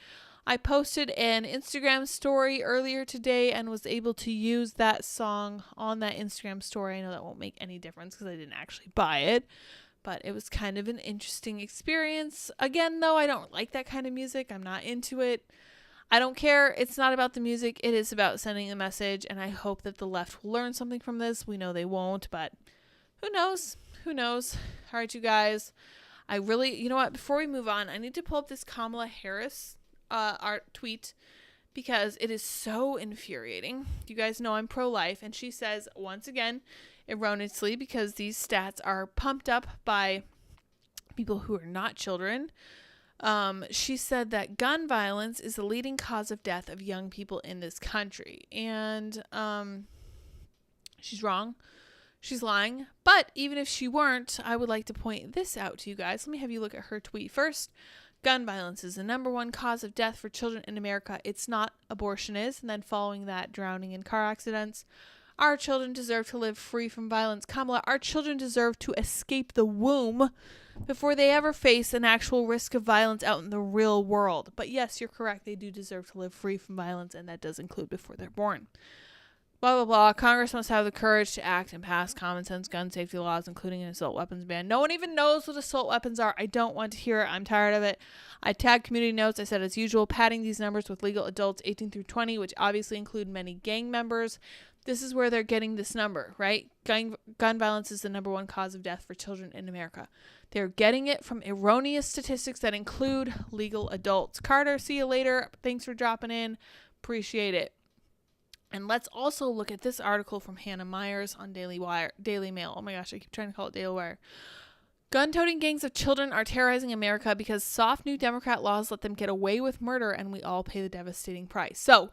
I posted an Instagram story earlier today and was able to use that song on that Instagram story. I know that won't make any difference because I didn't actually buy it, but it was kind of an interesting experience. Again, though, I don't like that kind of music. I'm not into it. I don't care. It's not about the music. It is about sending a message, and I hope that the left will learn something from this. We know they won't, but who knows? All right, you guys. You know what? Before we move on, I need to pull up this Kamala Harris art tweet because it is so infuriating. You guys know I'm pro-life, and she says, once again, erroneously, because these stats are pumped up by people who are not children, she said that gun violence is the leading cause of death of young people in this country. And she's wrong. She's lying. But even if she weren't, I would like to point this out to you guys. Let me have you look at her tweet first. Gun violence is the number one cause of death for children in America. It's not. Abortion is. And then following that, drowning in car accidents. Our children deserve to live free from violence. Kamala, our children deserve to escape the womb before they ever face an actual risk of violence out in the real world. But yes, you're correct. They do deserve to live free from violence, and that does include before they're born. Blah, blah, blah. Congress must have the courage to act and pass common sense gun safety laws, including an assault weapons ban. No one even knows what assault weapons are. I don't want to hear it. I'm tired of it. I tagged community notes. I said, as usual, padding these numbers with legal adults 18 through 20, which obviously include many gang members. This is where they're getting this number, right? Gun violence is the number one cause of death for children in America. They're getting it from erroneous statistics that include legal adults. Carter, see you later. Thanks for dropping in. Appreciate it. And let's also look at this article from Hannah Myers on Daily Mail. Oh my gosh, I keep trying to call it Daily Wire. Gun-toting gangs of children are terrorizing America because soft new Democrat laws let them get away with murder, and we all pay the devastating price. So,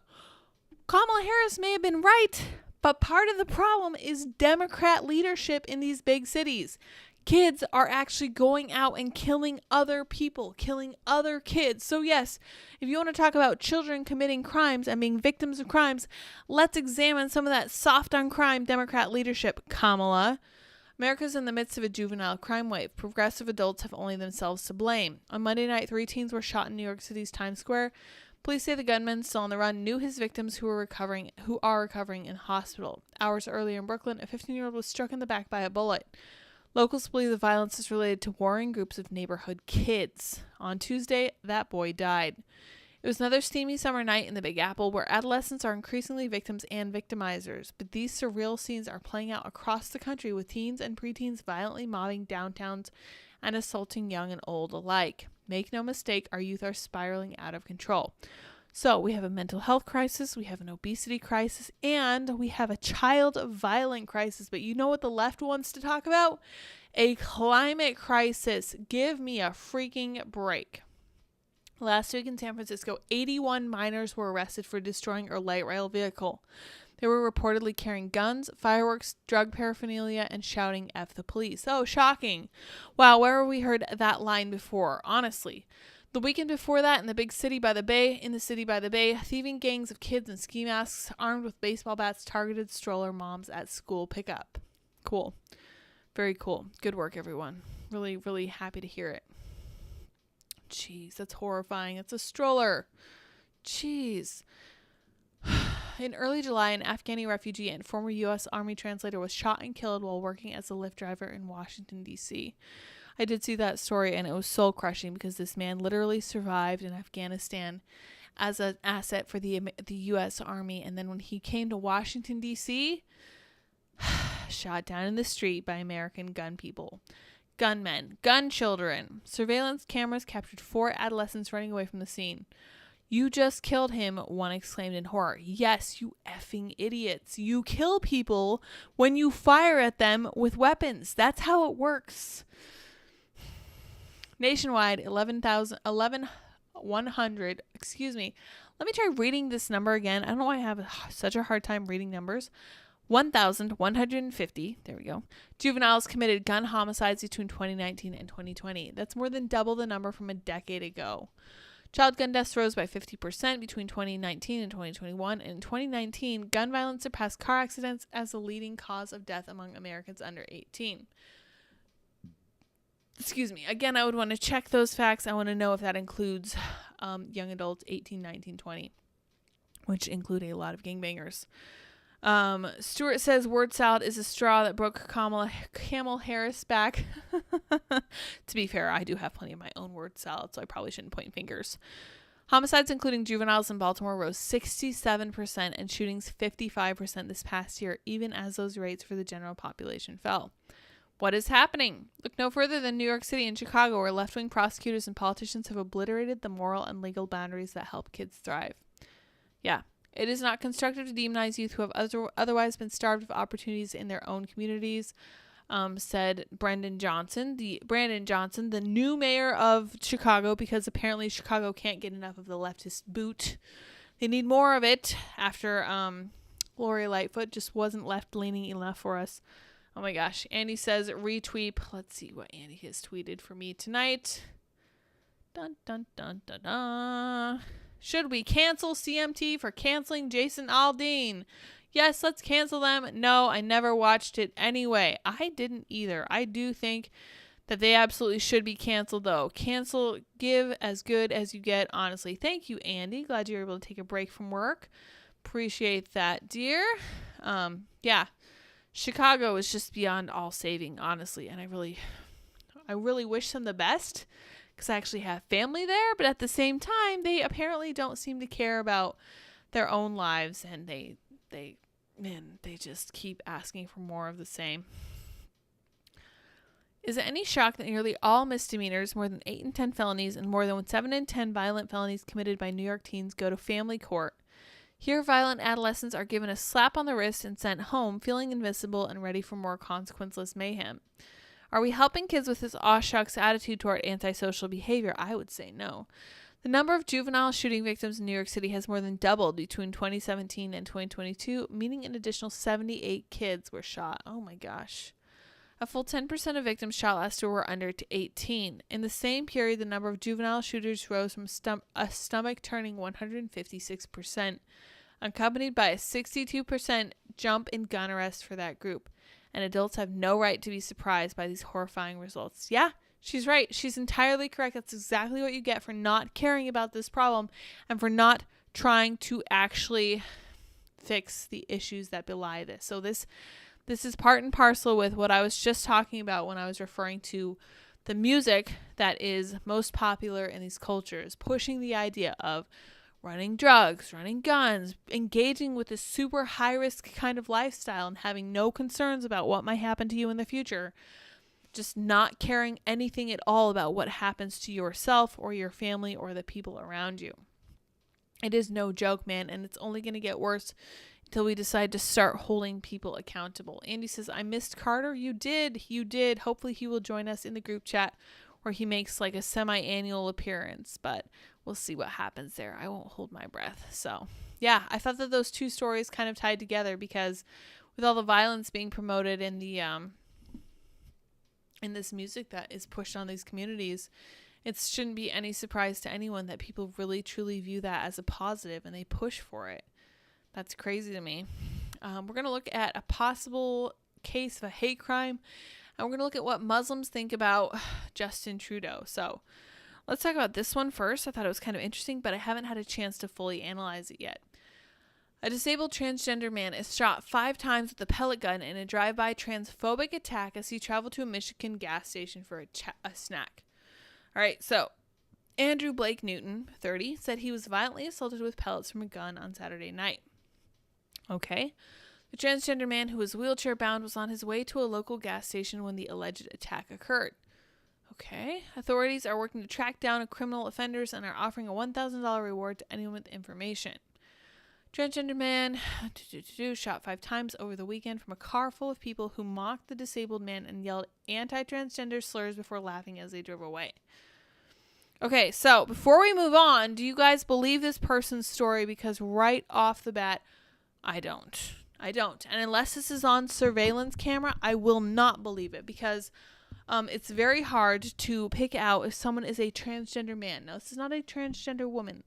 Kamala Harris may have been right, but part of the problem is Democrat leadership in these big cities. Kids are actually going out and killing other people, killing other kids. So yes, if you want to talk about children committing crimes and being victims of crimes, let's examine some of that soft on crime Democrat leadership, Kamala. America's in the midst of a juvenile crime wave. Progressive adults have only themselves to blame. On Monday night, 3 teens were shot in New York City's Times Square. Police say the gunman, still on the run, knew his victims who are recovering in hospital. Hours earlier in Brooklyn, a 15-year-old was struck in the back by a bullet. Locals believe the violence is related to warring groups of neighborhood kids. On Tuesday, that boy died. It was another steamy summer night in the Big Apple where adolescents are increasingly victims and victimizers. But these surreal scenes are playing out across the country with teens and preteens violently mobbing downtowns and assaulting young and old alike. Make no mistake, our youth are spiraling out of control. So we have a mental health crisis, we have an obesity crisis, and we have a child violent crisis. But you know what the left wants to talk about? A climate crisis. Give me a freaking break. Last week in San Francisco, 81 minors were arrested for destroying a light rail vehicle. They were reportedly carrying guns, fireworks, drug paraphernalia, and shouting "F the police." Oh, shocking. Wow, where have we heard that line before? Honestly. The weekend before that, in the city by the bay, thieving gangs of kids in ski masks armed with baseball bats targeted stroller moms at school pickup. Cool. Very cool. Good work, everyone. Really, really happy to hear it. Jeez, that's horrifying. It's a stroller. Jeez. In early July, an Afghani refugee and former U.S. Army translator was shot and killed while working as a Lyft driver in Washington, D.C. I did see that story, and it was soul-crushing because this man literally survived in Afghanistan as an asset for the U.S. Army, and then when he came to Washington, D.C., shot down in the street by American gunmen, gun children. Surveillance cameras captured 4 adolescents running away from the scene. "You just killed him," one exclaimed in horror. Yes, you effing idiots. You kill people when you fire at them with weapons. That's how it works. Nationwide, 1,100, excuse me. Let me try reading this number again. I don't know why I have such a hard time reading numbers. 1,150, there we go, juveniles committed gun homicides between 2019 and 2020. That's more than double the number from a decade ago. Child gun deaths rose by 50% between 2019 and 2021. And in 2019, gun violence surpassed car accidents as the leading cause of death among Americans under 18. Excuse me. Again, I would want to check those facts. I want to know if that includes young adults 18, 19, 20, which include a lot of gangbangers. Stuart says word salad is a straw that broke Camel Harris back. To be fair, I do have plenty of my own word salad, so I probably shouldn't point fingers. Homicides, including juveniles in Baltimore, rose 67% and shootings 55% this past year, even as those rates for the general population fell. What is happening? Look no further than New York City and Chicago, where left-wing prosecutors and politicians have obliterated the moral and legal boundaries that help kids thrive. Yeah. It is not constructive to demonize youth who have otherwise been starved of opportunities in their own communities, said Brandon Johnson, the new mayor of Chicago, because apparently Chicago can't get enough of the leftist boot. They need more of it after Lori Lightfoot just wasn't left-leaning enough for us. Oh my gosh. Andy says retweet. Let's see what Andy has tweeted for me tonight. Dun, dun, dun, dun, dun. Should we cancel CMT for canceling Jason Aldean? Yes, let's cancel them. No, I never watched it anyway. I didn't either. I do think that they absolutely should be canceled, though. Cancel, give as good as you get, honestly. Thank you, Andy. Glad you were able to take a break from work. Appreciate that, dear. Yeah, Chicago is just beyond all saving, honestly. And I really wish them the best, because I actually have family there, but at the same time, they apparently don't seem to care about their own lives, and they just keep asking for more of the same. Is it any shock that nearly all misdemeanors, more than 8 in 10 felonies, and more than 7 in 10 violent felonies committed by New York teens go to family court? Here, violent adolescents are given a slap on the wrist and sent home, feeling invincible and ready for more consequenceless mayhem. Are we helping kids with this aw shucks attitude toward antisocial behavior? I would say no. The number of juvenile shooting victims in New York City has more than doubled between 2017 and 2022, meaning an additional 78 kids were shot. Oh my gosh. A full 10% of victims shot last year were under 18. In the same period, the number of juvenile shooters rose from a stomach-turning 156%, accompanied by a 62% jump in gun arrests for that group. And adults have no right to be surprised by these horrifying results. Yeah, she's right. She's entirely correct. That's exactly what you get for not caring about this problem and for not trying to actually fix the issues that belie this. So this is part and parcel with what I was just talking about when I was referring to the music that is most popular in these cultures, pushing the idea of running drugs, running guns, engaging with this super high-risk kind of lifestyle and having no concerns about what might happen to you in the future. just not caring anything at all about what happens to yourself or your family or the people around you. It is no joke, man, and it's only going to get worse until we decide to start holding people accountable. Andy says, I missed Carter. You did. Hopefully he will join us in the group chat where he makes like a semi-annual appearance, but we'll see what happens there. I won't hold my breath. So yeah, I thought that those two stories kind of tied together because with all the violence being promoted in the in this music that is pushed on these communities, it shouldn't be any surprise to anyone that people really truly view that as a positive and they push for it. That's crazy to me. We're going to look at a possible case of a hate crime, and we're going to look at what Muslims think about Justin Trudeau. So let's talk about this one first. I thought it was kind of interesting, but I haven't had a chance to fully analyze it yet. A disabled transgender man is shot 5 times with a pellet gun in a drive-by transphobic attack as he traveled to a Michigan gas station for a snack. All right, so Andrew Blake Newton, 30, said he was violently assaulted with pellets from a gun on Saturday night. Okay. The transgender man, who was wheelchair-bound, was on his way to a local gas station when the alleged attack occurred. Okay. Authorities are working to track down criminal offenders and are offering a $1,000 reward to anyone with information. Transgender man shot 5 times over the weekend from a car full of people who mocked the disabled man and yelled anti-transgender slurs before laughing as they drove away. Okay, so before we move on, do you guys believe this person's story? Because right off the bat, I don't. And unless this is on surveillance camera, I will not believe it because it's very hard to pick out if someone is a transgender man. Now, this is not a transgender woman.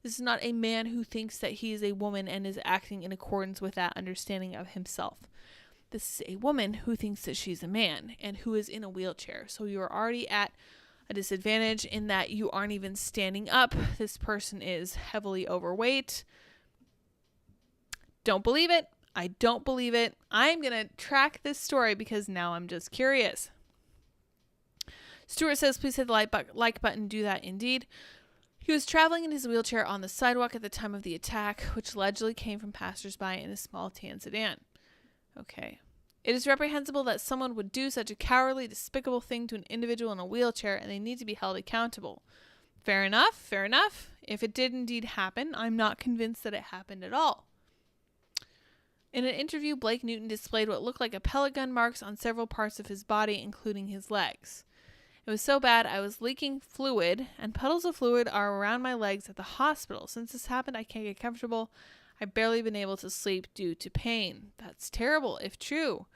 This is not a man who thinks that he is a woman and is acting in accordance with that understanding of himself. This is a woman who thinks that she's a man and who is in a wheelchair. So you're already at a disadvantage in that you aren't even standing up. This person is heavily overweight. Don't believe it. I don't believe it. I'm going to track this story because now I'm just curious. Stuart says, please hit the like button. Do that indeed. He was traveling in his wheelchair on the sidewalk at the time of the attack, which allegedly came from passersby in a small tan sedan. Okay. It is reprehensible that someone would do such a cowardly, despicable thing to an individual in a wheelchair, and they need to be held accountable. Fair enough. If it did indeed happen, I'm not convinced that it happened at all. In an interview, Blake Newton displayed what looked like a pellet gun marks on several parts of his body, including his legs. It was so bad I was leaking fluid, and puddles of fluid are around my legs at the hospital. Since this happened, I can't get comfortable. I've barely been able to sleep due to pain. That's terrible, if true.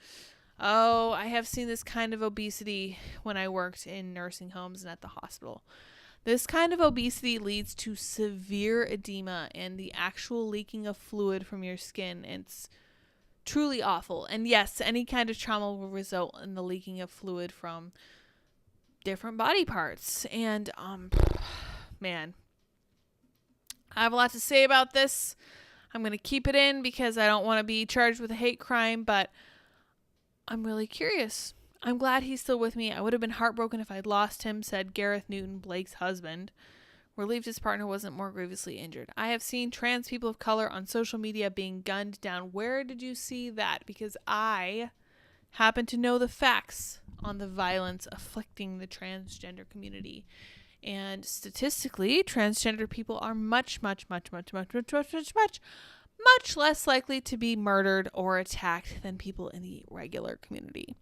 Oh, I have seen this kind of obesity when I worked in nursing homes and at the hospital. This kind of obesity leads to severe edema and the actual leaking of fluid from your skin. It's truly awful. And yes, any kind of trauma will result in the leaking of fluid from different body parts. And man, I have a lot to say about this. I'm going to keep it in because I don't want to be charged with a hate crime, but I'm really curious. I'm glad he's still with me. I would have been heartbroken if I'd lost him, said Gareth Newton, Blake's husband. Relieved his partner wasn't more grievously injured. I have seen trans people of color on social media being gunned down. Where did you see that? Because I happen to know the facts on the violence afflicting the transgender community. And statistically, transgender people are much less likely to be murdered or attacked than people in the regular community.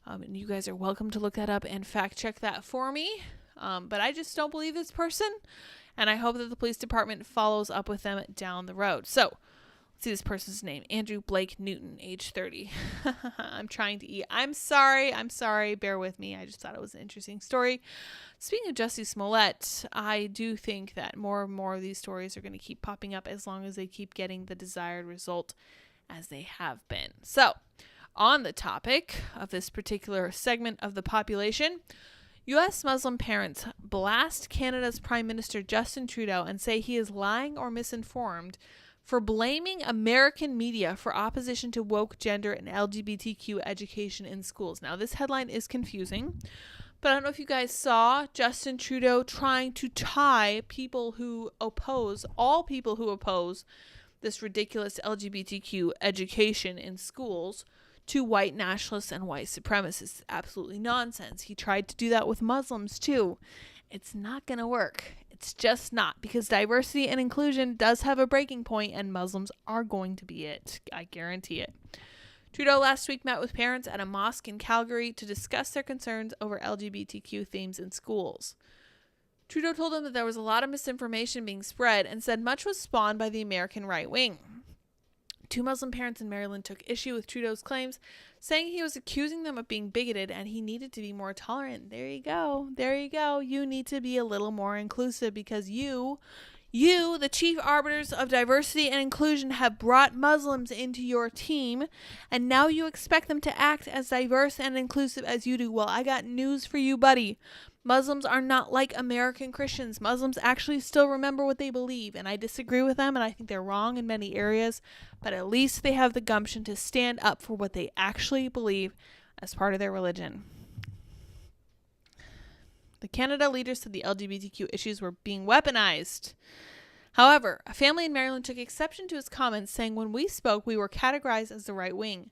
And you guys are welcome to look that up and fact check that for me. But I just don't believe this person. And I hope that the police department follows up with them down the road. So, let's see this person's name. Andrew Blake Newton, age 30. I'm trying to eat. I'm sorry. Bear with me. I just thought it was an interesting story. Speaking of Jussie Smollett, I do think that more and more of these stories are going to keep popping up as long as they keep getting the desired result as they have been. So, on the topic of this particular segment of the population, U.S. Muslim parents blast Canada's Prime Minister Justin Trudeau and say he is lying or misinformed for blaming American media for opposition to woke gender and LGBTQ education in schools. Now, this headline is confusing, but I don't know if you guys saw Justin Trudeau trying to tie all people who oppose this ridiculous LGBTQ education in schools to white nationalists and white supremacists. It's absolutely nonsense. He tried to do that with Muslims too. It's not going to work. It's just not, because diversity and inclusion does have a breaking point, and Muslims are going to be it. I guarantee it. Trudeau last week met with parents at a mosque in Calgary to discuss their concerns over LGBTQ themes in schools. Trudeau told them that there was a lot of misinformation being spread and said much was spawned by the American right wing. 2 Muslim parents in Maryland took issue with Trudeau's claims, saying he was accusing them of being bigoted and he needed to be more tolerant. There you go. There you go. You need to be a little more inclusive, because you, the chief arbiters of diversity and inclusion, have brought Muslims into your team, and now you expect them to act as diverse and inclusive as you do. Well, I got news for you, buddy. Muslims are not like American Christians. Muslims actually still remember what they believe, and I disagree with them, and I think they're wrong in many areas, but at least they have the gumption to stand up for what they actually believe as part of their religion. The Canada leaders said the LGBTQ issues were being weaponized. However, a family in Maryland took exception to his comments, saying when we spoke, we were categorized as the right wing.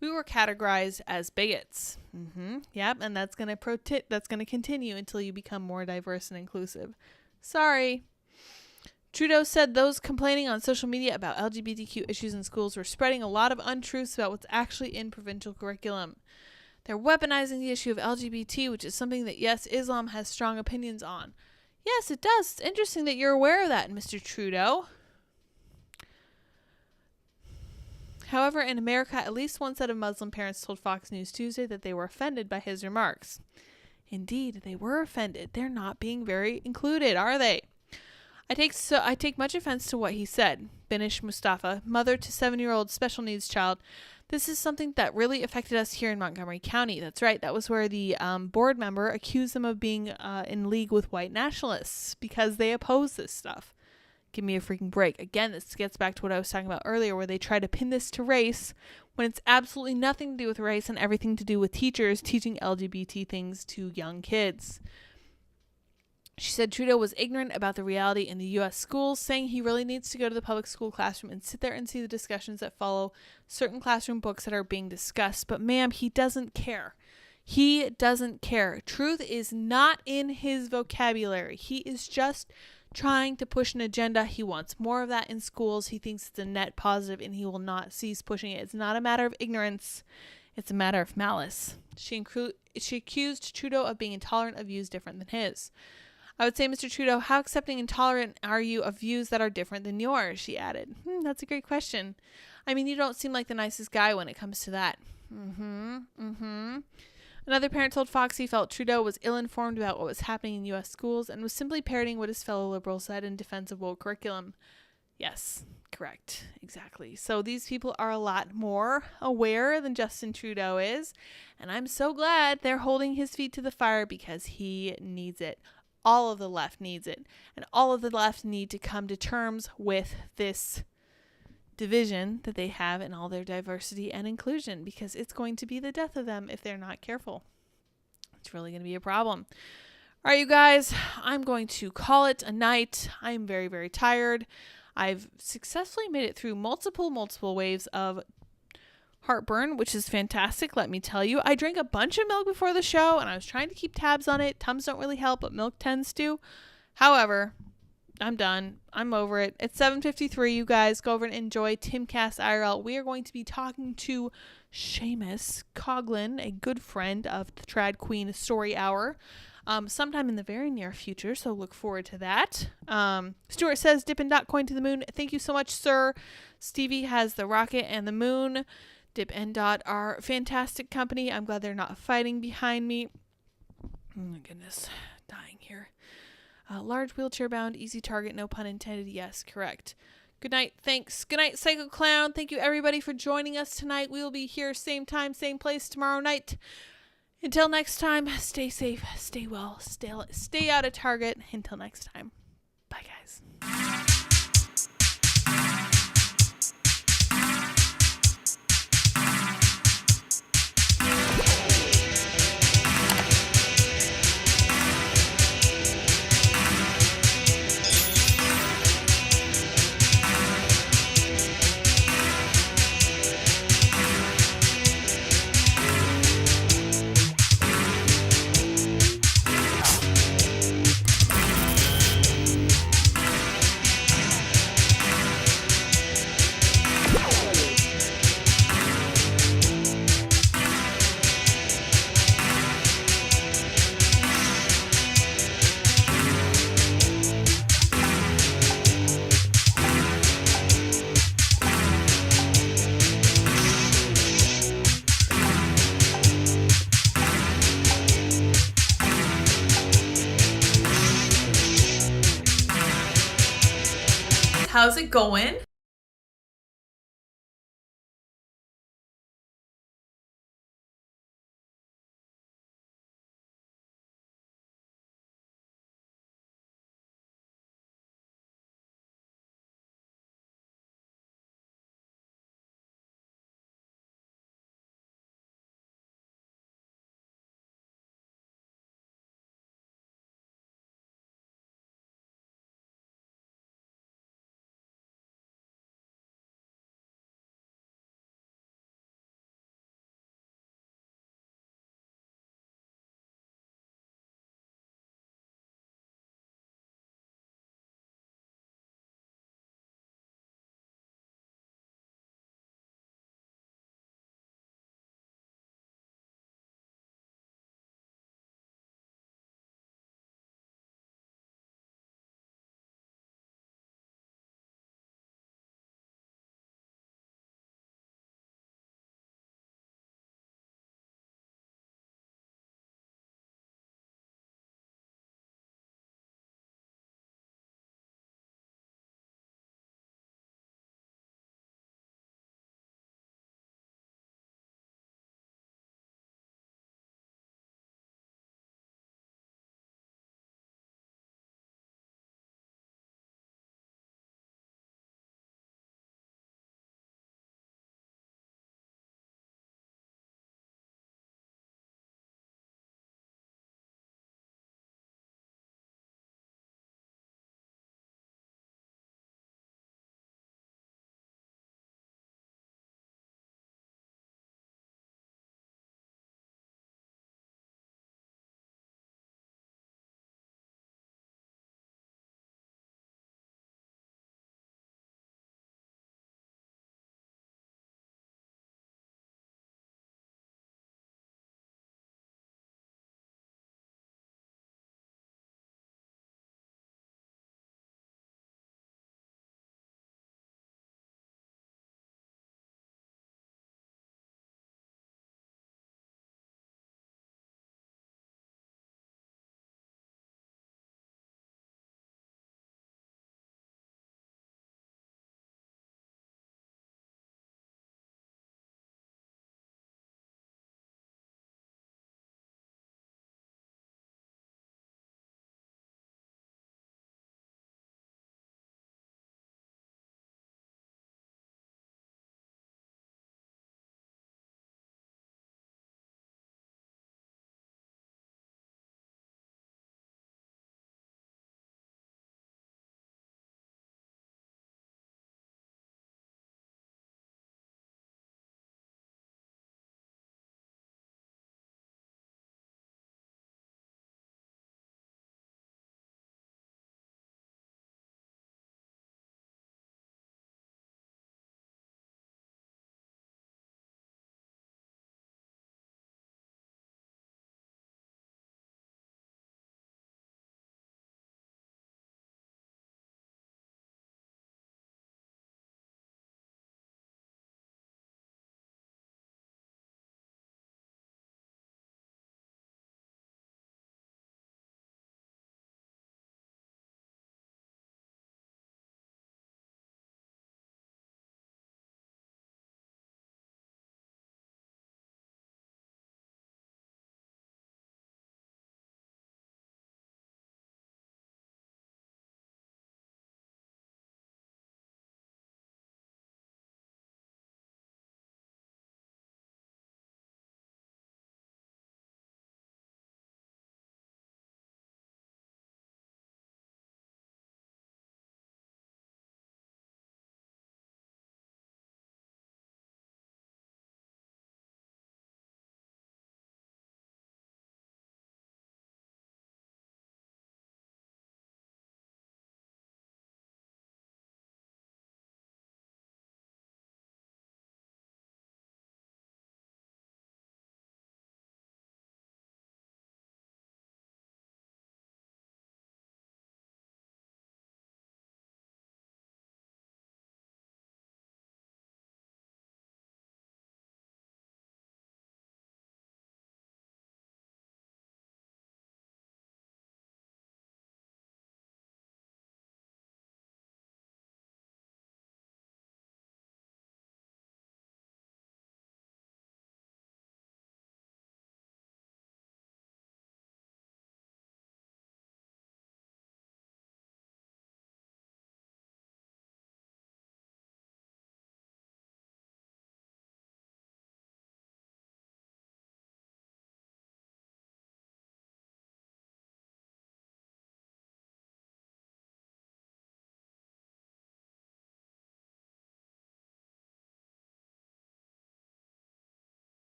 We were categorized as bigots. Yep, and that's going to continue until you become more diverse and inclusive. Sorry. Trudeau said those complaining on social media about LGBTQ issues in schools were spreading a lot of untruths about what's actually in provincial curriculum. They're weaponizing the issue of LGBT, which is something that, yes, Islam has strong opinions on. Yes, it does. It's interesting that you're aware of that, Mr. Trudeau. However, in America, at least one set of Muslim parents told Fox News Tuesday that they were offended by his remarks. Indeed, they were offended. They're not being very included, are they? I take much offense to what he said. Binish Mustafa, mother to 7-year-old special needs child. This is something that really affected us here in Montgomery County. That's right. That was where the board member accused them of being in league with white nationalists because they oppose this stuff. Give me a freaking break. Again, this gets back to what I was talking about earlier, where they try to pin this to race when it's absolutely nothing to do with race and everything to do with teachers teaching LGBT things to young kids. She said Trudeau was ignorant about the reality in the U.S. schools, saying he really needs to go to the public school classroom and sit there and see the discussions that follow certain classroom books that are being discussed. But ma'am, he doesn't care. He doesn't care. Truth is not in his vocabulary. He is just trying to push an agenda. He wants more of that in schools. He thinks it's a net positive, and he will not cease pushing it. It's not a matter of ignorance. It's a matter of malice. She accused Trudeau of being intolerant of views different than his. I would say, Mr. Trudeau, how accepting and tolerant are you of views that are different than yours? She added. That's a great question. I mean, you don't seem like the nicest guy when it comes to that. Another parent told Fox he felt Trudeau was ill-informed about what was happening in U.S. schools and was simply parroting what his fellow liberals said in defense of woke curriculum. Yes, correct. Exactly. So these people are a lot more aware than Justin Trudeau is, and I'm so glad they're holding his feet to the fire because he needs it. All of the left needs it, and all of the left need to come to terms with this division that they have in all their diversity and inclusion, because it's going to be the death of them if they're not careful. It's really going to be a problem. All right, you guys, I'm going to call it a night. I'm very, very tired. I've successfully made it through multiple waves of heartburn, which is fantastic, let me tell you. I drank a bunch of milk before the show, and I was trying to keep tabs on it. Tums don't really help, but milk tends to. However, I'm done. I'm over it. It's 7:53, you guys. Go over and enjoy Timcast IRL. We are going to be talking to Seamus Coughlin, a good friend of the Trad Queen Story Hour, sometime in the very near future, so look forward to that. Stuart says, Dip and Dot coin to the moon. Thank you so much, sir. Stevie has the rocket and the moon. Dip and Dot are fantastic company. I'm glad they're not fighting behind me. Oh my goodness, dying here. Large wheelchair bound, easy target, no pun intended. Yes, correct. Good night. Thanks. Good night, Psycho Clown. Thank you everybody for joining us tonight. We will be here same time, same place tomorrow night. Until next time, stay safe, stay well, stay out of Target. Until next time. Bye, guys. how's it going?